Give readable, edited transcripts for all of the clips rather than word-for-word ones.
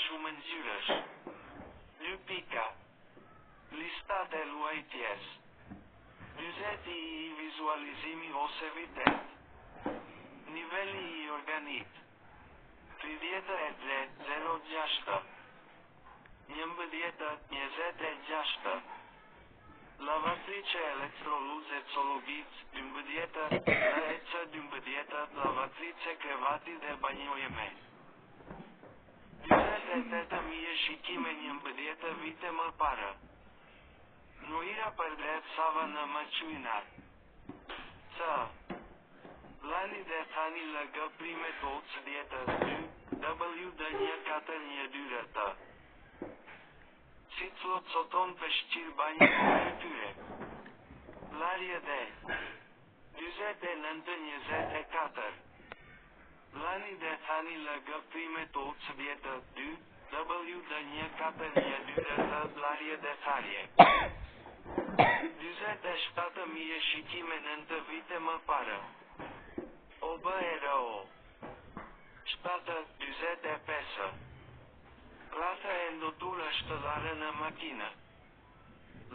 shumë ngjyrash. 2 pika. Listat e luajtjes. 40 i vizualizimi ose vitet. Niveli i organit. 30.06. 11.26. Lavatrice electroluz Exologic 12, LEC 12, lavatrice krevati dhe banjojeme. 28.000 shikime 11 vite më parë. Nuira për dret sava në maqynar. Lani dhe thani LG prime toc djetës 2, WD1412 të. Ciclot soton për shqir banjë për tyre. Larje dhe 29.24. Lani dhe thani LG prime toc djetës 2, WD1412 të larje dhe tharje. 27.000 shikime 9 vite më parë. OBRO 7.25. Rata e ndotur është larë në makina.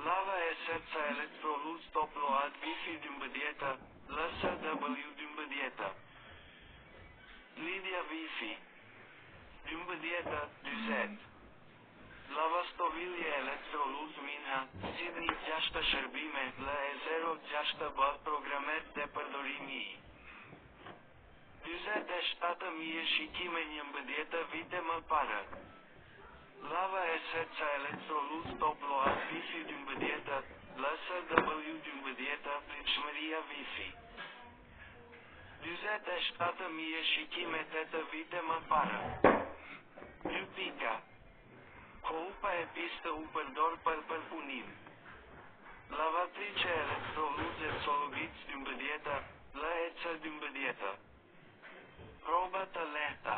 Lava e sepsa electroluz toploat Wi-Fi 12, LSW12. Lidhja Wi-Fi 12-20. Lavastovilje electroluz Minha, Sidni 6 shërbime, LE06 bë programet dhe përdorimi i. 27.000 shikime 11 vite më parë. Lava e sepsa electroluz toploat Wi-Fi 12, LSW12, pritshmëria Wi-Fi. 27.000 shikime 8 vite më parë. 2 pika. Koupa e piste u përdor për përpunim. Lavatrice electroluz Exologic 12, LEC 12. Proba të lehta.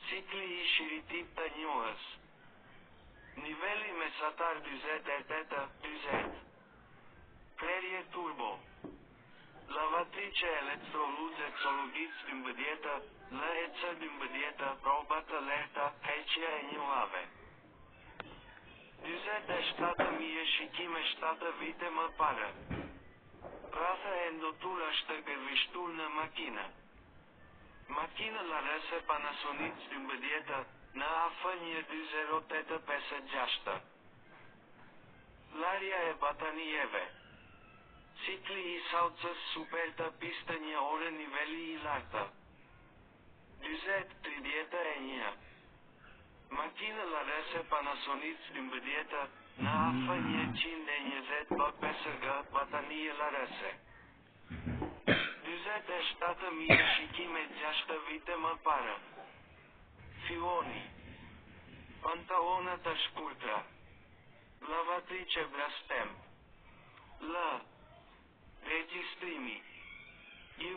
Cikli i shiritit të njohës. Niveli mesatar 28-20. Krerje turbo. Lavatrice electroluz Exologic 12, LEC 12, proba të lehta, heqja e njohave. 27.000 shikime 7 vite më parë. Rata e ndotur është gërvishtur në makina. Makina larese Panasonic 12, në AF120856. Larja e batanijeve. Cikli i saucës super të piste 1 orë niveli i lartë. 20-31. Makina larese Panasonic 12, në AF120B5G batanije larese. 27.000 shikime 6 vite më parë. Filoni. Pantalona të shkurtra. Lavatrice Brastemp. L. Regjistrimi. U.